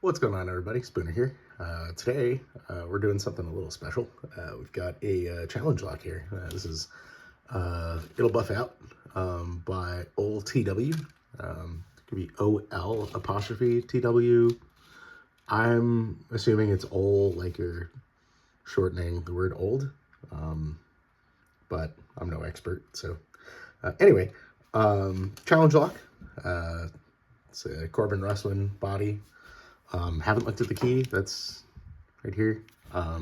What's going on, everybody? Spooner here. Today, we're doing something a little special. We've got a challenge lock here. This is It'll Buff Out by Ol'TW. It could be O-L''TW. I'm assuming it's Ol, like you're shortening the word old, but I'm no expert. So anyway, challenge lock. It's a Corbin Russwin body. Haven't looked at the key, that's right here. Yeah,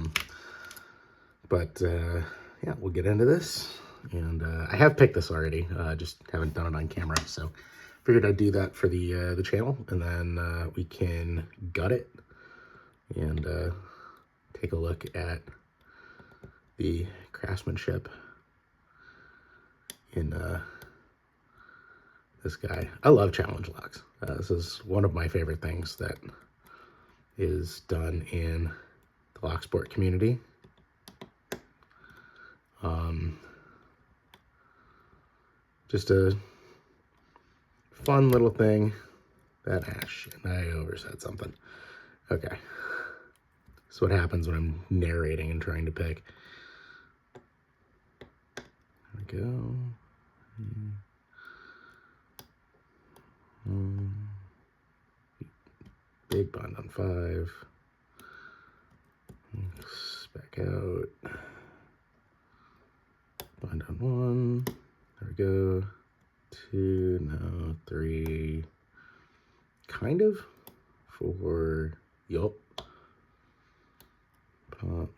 we'll get into this. And I have picked this already, just haven't done it on camera. So figured I'd do that for the channel, and then we can gut it and take a look at the craftsmanship in this guy. I love challenge locks. This is one of my favorite things that is done in the lock sport community. Just a fun little thing that, shit, I oversaid something. Okay. That's what happens when I'm narrating and trying to pick. There we go. Big bond on 5. Back out. Bond on 1. There we go. 2, no, 3. Kind of. 4. Yup. Pop.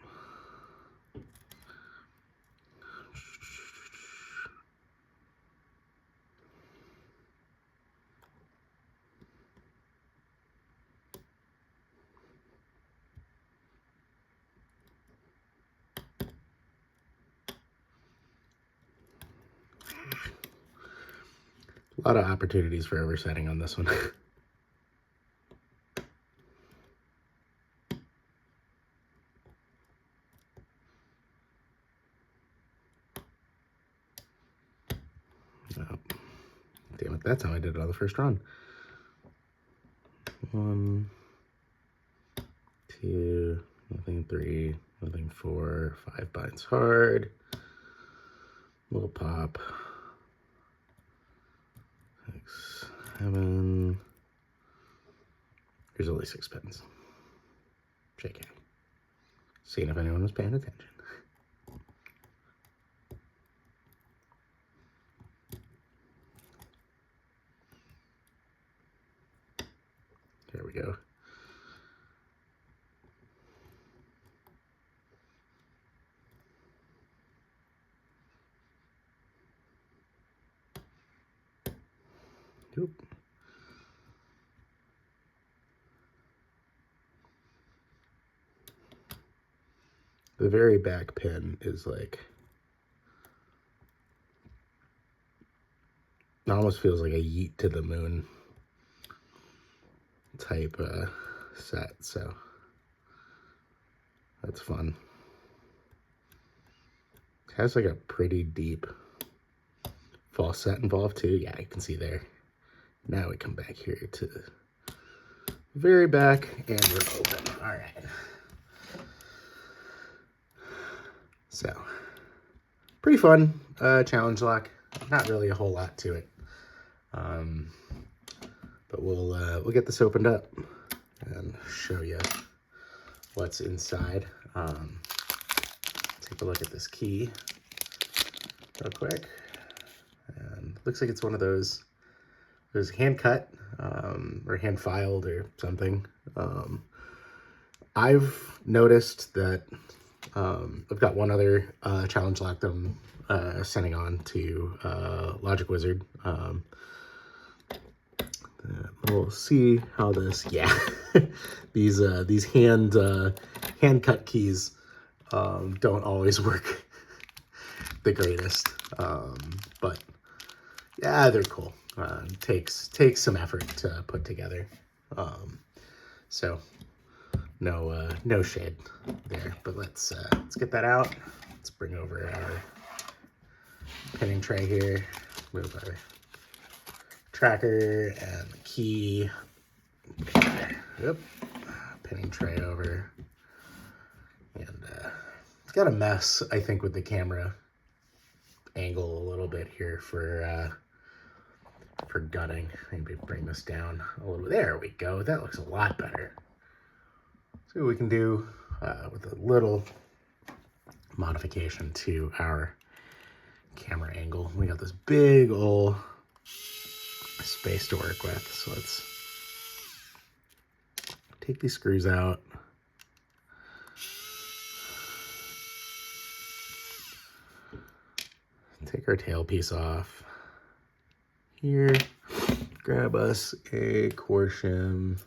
A lot of opportunities for oversetting on this one. Oh, damn it, that's how I did it on the first run. 1, 2, nothing 3, nothing 4, 5 binds hard. Little pop. 6, 7. There's only 6 pins. JK. Seeing if anyone was paying attention. There we go. Oop. The very back pin is like, it almost feels like a yeet to the moon type set, so that's fun. It has like a pretty deep false set involved too. Yeah, you can see there. Now we come back here to the very back and we're open. All right. So, pretty fun challenge lock. Not really a whole lot to it. But we'll get this opened up and show you what's inside. Take a look at this key real quick. And looks like it's one of those hand cut or hand filed or something. I've noticed that I've got one other challenge lock that I'm sending on to Logic Wizard. We'll see how this, yeah, these hand cut keys don't always work the greatest, but yeah, they're cool. Takes some effort to put together, so no shade there. But let's get that out. Let's bring over our pinning tray here. Move our tracker and the key. Yep. pinning tray over. And got a mess, I think, with the camera angle a little bit here for gutting. Maybe bring this down a little bit. There we go. That looks a lot better. See what we can do with a little modification to our camera angle. We got this big old space to work with. So let's take these screws out. Take our tailpiece off. Here, grab us a core shim.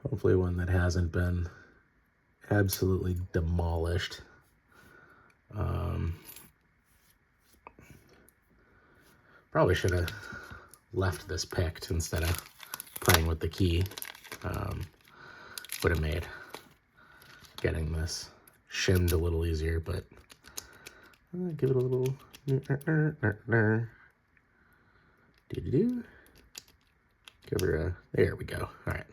Hopefully one that hasn't been absolutely demolished. Probably should have left this picked instead of playing with the key. Would have made getting this shimmed a little easier, but give it a little do. Give her a, there we go. All right.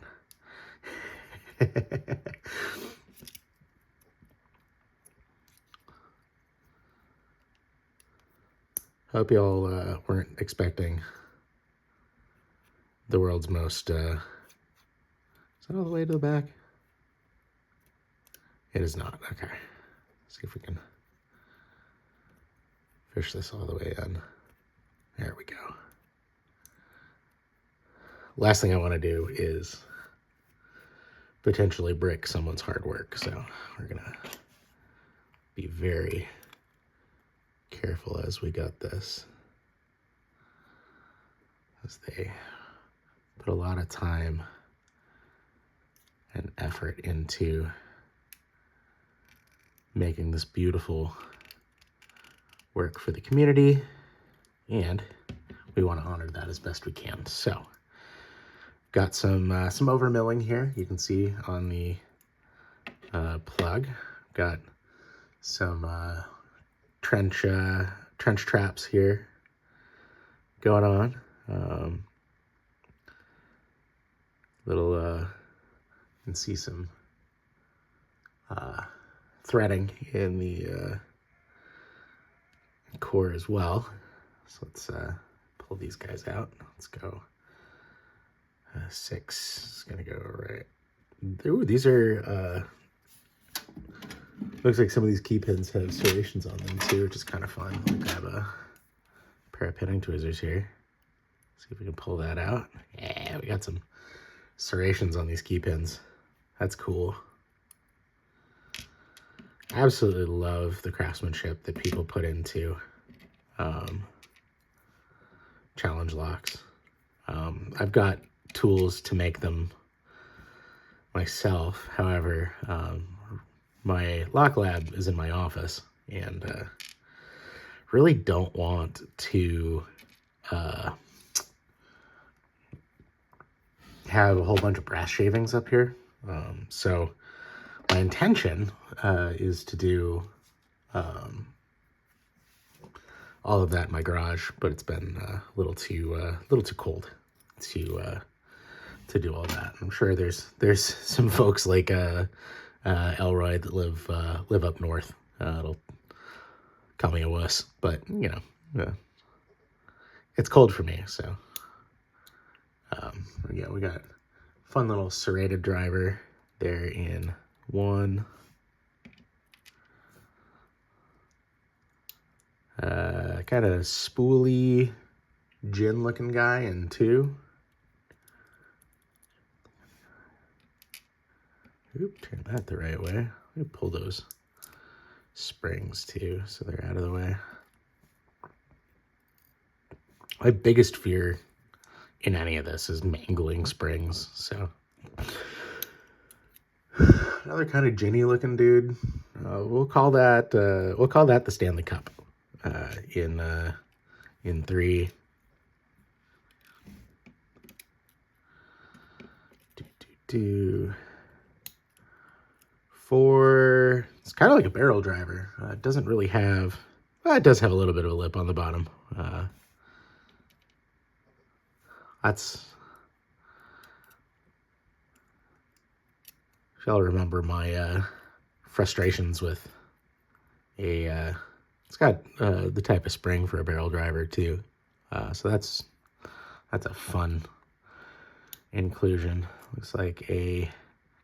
Hope y'all weren't expecting the world's most, is that all the way to the back? It is not. Okay. Let's see if we can fish this all the way in. There we go. Last thing I want to do is potentially brick someone's hard work, so we're gonna be very careful as we gut this, as they put a lot of time and effort into making this beautiful work for the community, and we want to honor that as best we can. So got some overmilling here. You can see on the plug. Got some trench traps here going on. You can see some threading in the core as well. So let's pull these guys out. Let's go. 6 is gonna go right. Ooh, these are looks like some of these key pins have serrations on them too, which is kind of fun. I'll grab a pair of pinning tweezers here. See if we can pull that out. Yeah, we got some serrations on these key pins. That's cool. Absolutely love the craftsmanship that people put into challenge locks. I've got tools to make them myself. However, my lock lab is in my office, and really don't want to have a whole bunch of brass shavings up here. So my intention is to do all of that in my garage, but it's been a little too cold to do all that. I'm sure there's some folks like Elroy that live up north. It'll call me a wuss, but you know, it's cold for me. So yeah, we got fun little serrated driver there in 1. Kind of spoolie gin looking guy in 2. Oop, turn that the right way. Let me pull those springs too, so they're out of the way. My biggest fear in any of this is mangling springs, so. Another kind of ginny looking dude. We'll call that the Stanley Cup in 3. Do 4. It's kind of like a barrel driver. It doesn't really have, well, it does have a little bit of a lip on the bottom. That's Y'all remember my frustrations with it's got the type of spring for a barrel driver too. So that's a fun inclusion. Looks like a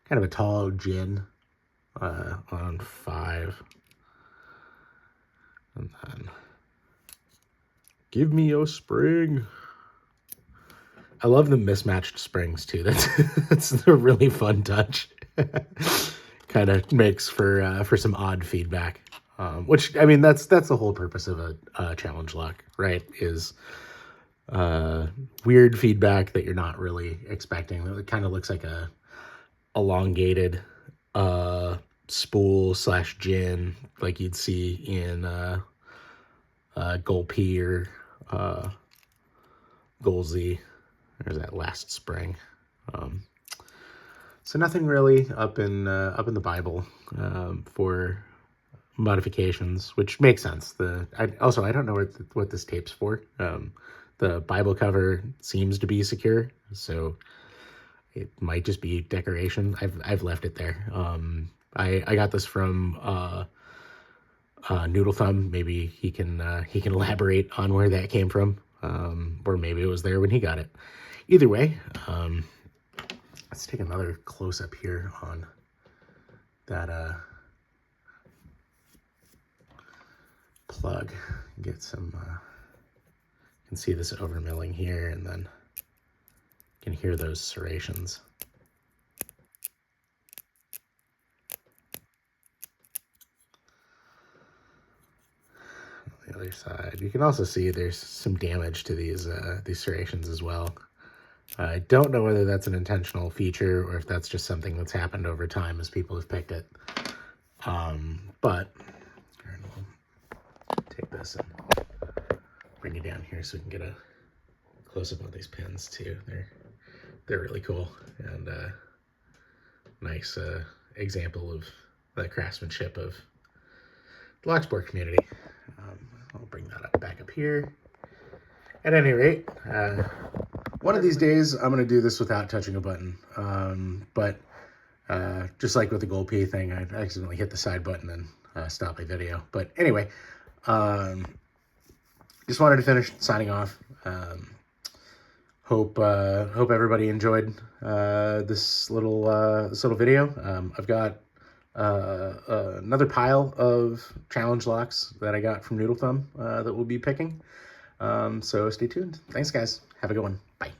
kind of a tall gin on 5. And then give me your spring. I love the mismatched springs too. That's a really fun touch. Kind of makes for some odd feedback. Which, I mean, that's the whole purpose of a challenge lock, right? Is weird feedback that you're not really expecting. It kind of looks like a elongated spool / gin, like you'd see in Golp or Golzy. There's that last spring. So nothing really up in the Bible for modifications, which makes sense. I don't know what this tape's for. The Bible cover seems to be secure, so it might just be decoration. I've left it there. I got this from Noodle Thumb. Maybe he can elaborate on where that came from, or maybe it was there when he got it. Either way, let's take another close up here on that plug. Get some. You can see this overmilling here, and then you can hear those serrations. On the other side, you can also see there's some damage to these serrations as well. I don't know whether that's an intentional feature or if that's just something that's happened over time as people have picked it. But we'll take this and bring it down here so we can get a close-up on these pins too. They're really cool and nice example of the craftsmanship of the lock sport community. I'll bring that back up here. At any rate, one of these days I'm going to do this without touching a button. But just like with the Gold P thing, I accidentally hit the side button and stopped my video. But anyway, just wanted to finish signing off. Hope everybody enjoyed this little video. I've got another pile of challenge locks that I got from Noodle Thumb that we'll be picking. So stay tuned. Thanks, guys. Have a good one. Bye.